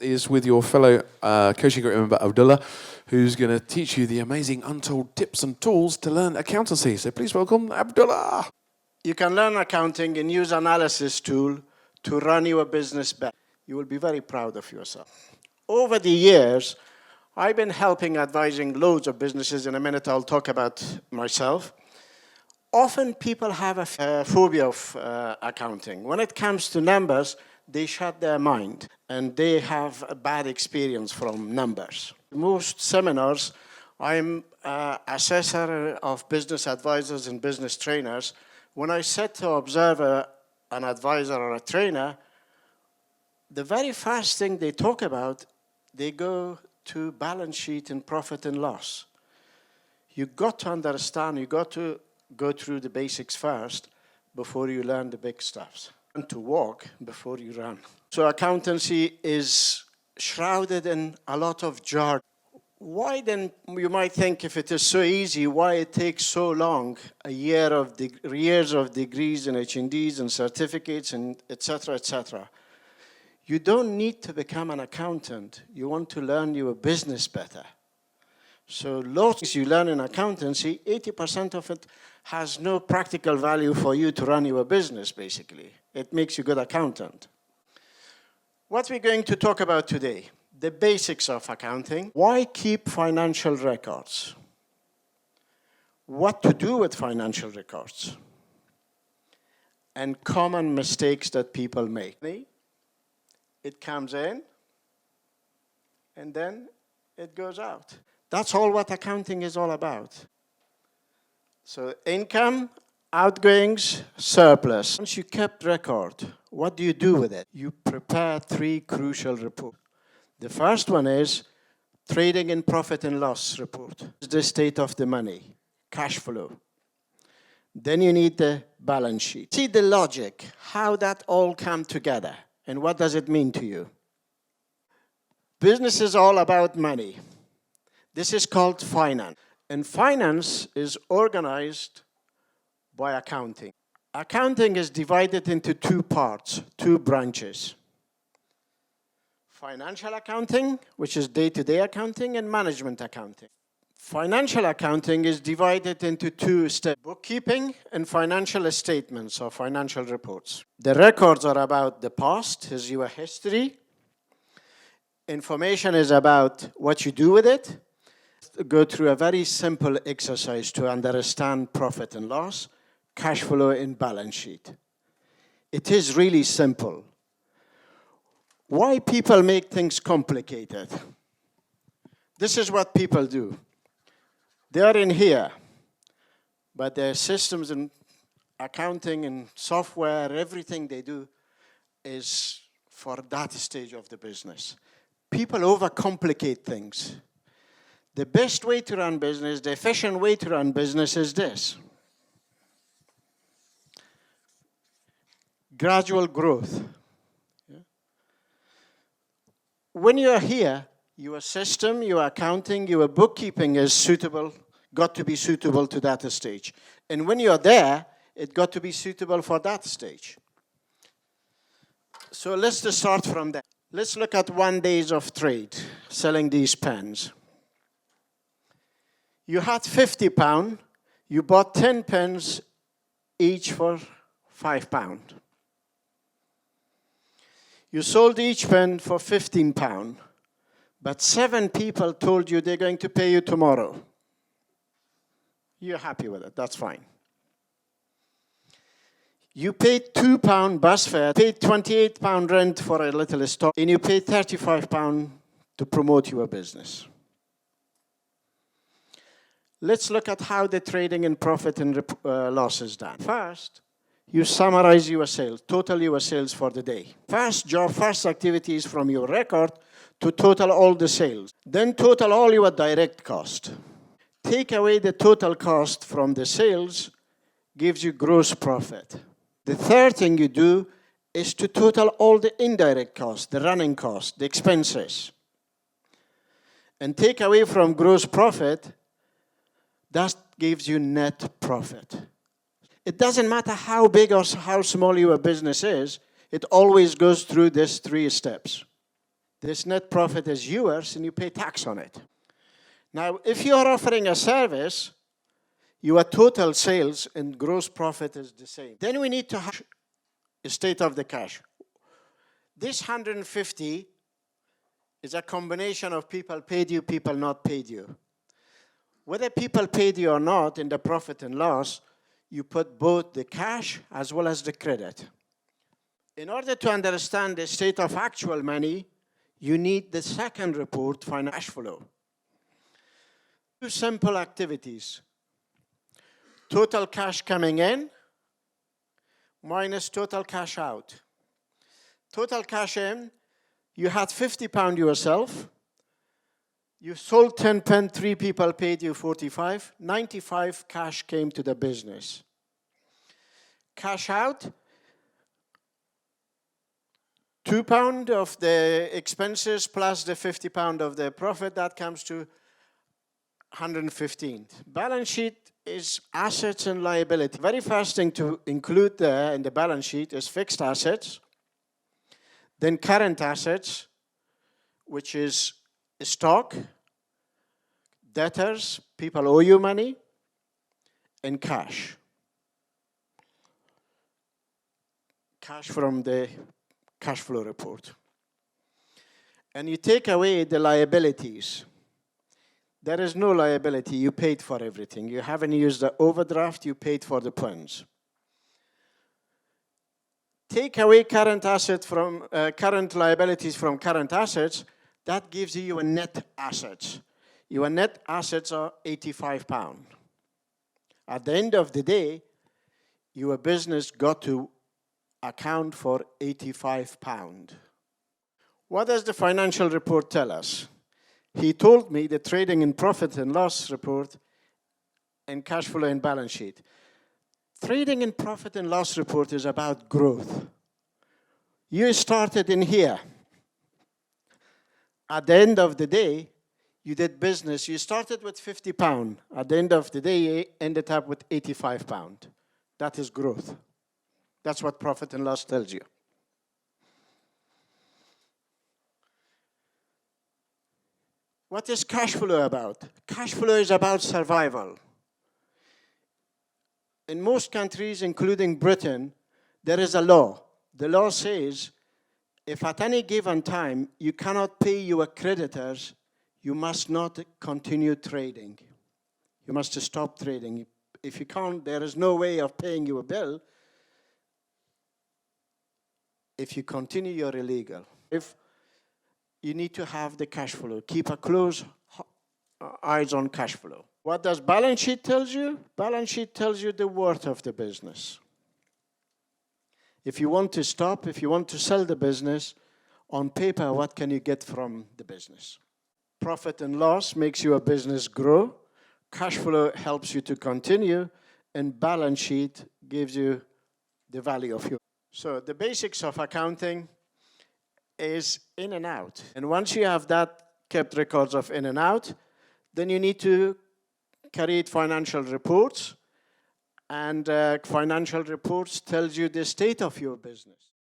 Is with your fellow coaching group member Abdullah, who's going to teach you the amazing untold tips and tools to learn accountancy. So please welcome Abdullah. You can learn accounting and use analysis tool to run your business better. You will be very proud of yourself. Over the years, I've been helping advising loads of businesses. In a minute, I'll talk about myself. Often people have a phobia of accounting. When it comes to numbers, they shut their mind and they have a bad experience from numbers. Most seminars, I'm assessor of business advisors and business trainers. When I sit to observe an advisor or a trainer, the very first thing they talk about, they go to balance sheet and profit and loss. You got to understand, you got to go through the basics first before you learn the big stuffs. And to walk before you run. So accountancy is shrouded in a lot of jargon. Why then, you might think, if it is so easy, why it takes so long, years of degrees and HNDs and certificates and etc., etc. You don't need to become an accountant. You want to learn your business better. So lots you learn in accountancy, 80% of it has no practical value for you to run your business, basically. It makes you a good accountant. What we're going to talk about today, the basics of accounting. Why keep financial records? What to do with financial records? And common mistakes that people make. It comes in, and then it goes out. That's all what accounting is all about. So income, outgoings, surplus. Once you kept record, what do you do with it? You prepare 3 crucial reports. The first one is trading and profit and loss report. The state of the money, cash flow. Then you need the balance sheet. See the logic, how that all come together, and what does it mean to you? Business is all about money. This is called finance. And finance is organized by accounting. Accounting is divided into 2 parts, 2 branches. Financial accounting, which is day-to-day accounting, and management accounting. Financial accounting is divided into 2 steps, bookkeeping and financial statements or financial reports. The records are about the past, is your history. Information is about what you do with it. Go through a very simple exercise to understand profit and loss, cash flow and balance sheet. It is really simple. Why people make things complicated? This is what people do. They are in here, but their systems and accounting and software, everything they do is for that stage of the business. People overcomplicate things. The best way to run business, the efficient way to run business is this. Gradual growth. Yeah. When you are here, your system, your accounting, your bookkeeping is suitable, got to be suitable to that stage. And when you're there, it got to be suitable for that stage. So let's just start from there. Let's look at 1 day of trade, selling these pens. You had £50, you bought 10 pens, each for £5. You sold each pen for £15, but 7 people told you they're going to pay you tomorrow. You're happy with it, that's fine. You paid £2 bus fare, paid £28 rent for a little store, and you paid £35 to promote your business. Let's look at how the trading and profit and loss is done. First, you summarize your sales, total your sales for the day. First job, first activity is from your record to total all the sales. Then total all your direct cost. Take away the total cost from the sales, gives you gross profit. The third thing you do is to total all the indirect costs, the running costs, the expenses. And take away from gross profit, that gives you net profit. It doesn't matter how big or how small your business is, it always goes through these 3 steps. This net profit is yours and you pay tax on it. Now, if you are offering a service, your total sales and gross profit is the same. Then we need to have a state of the cash. This 150 is a combination of people paid you, people not paid you. Whether people paid you or not in the profit and loss, you put both the cash as well as the credit. In order to understand the state of actual money, you need the second report, financial flow. Two simple activities. Total cash coming in minus total cash out. Total cash in, you had £50 yourself. You sold 10 pen, 3 people paid you 45. 95 cash came to the business. Cash out, £2 of the expenses plus the £50 of the profit, that comes to 115. Balance sheet is assets and liability. Very first thing to include there in the balance sheet is fixed assets, then current assets, which is stock, debtors, people owe you money, and cash. Cash from the cash flow report. And you take away the liabilities. There is no liability. You paid for everything. You haven't used the overdraft. You paid for the funds. Take away current asset from current liabilities from current assets. That gives you a net assets. Your net assets are £85. At the end of the day, your business got to account for £85. What does the financial report tell us? He told me the trading and profit and loss report and cash flow and balance sheet. Trading and profit and loss report is about growth. You started in here. At the end of the day, you did business. You started with £50. At the end of the day, you ended up with £85. That is growth. That's what profit and loss tells you. What is cash flow about? Cash flow is about survival. In most countries, including Britain, there is a law. The law says, if at any given time you cannot pay your creditors, you must not continue trading. You must stop trading. If you can't, there is no way of paying your bill. If you continue, you're illegal. If you need to have the cash flow. Keep a close eyes on cash flow. What does balance sheet tell you? Balance sheet tells you the worth of the business. If you want to stop, if you want to sell the business, on paper, what can you get from the business? Profit and loss makes your business grow. Cash flow helps you to continue. And balance sheet gives you the value of your. So the basics of accounting is in and out. And once you have that, kept records of in and out, then you need to create financial reports. And financial reports tells you the state of your business.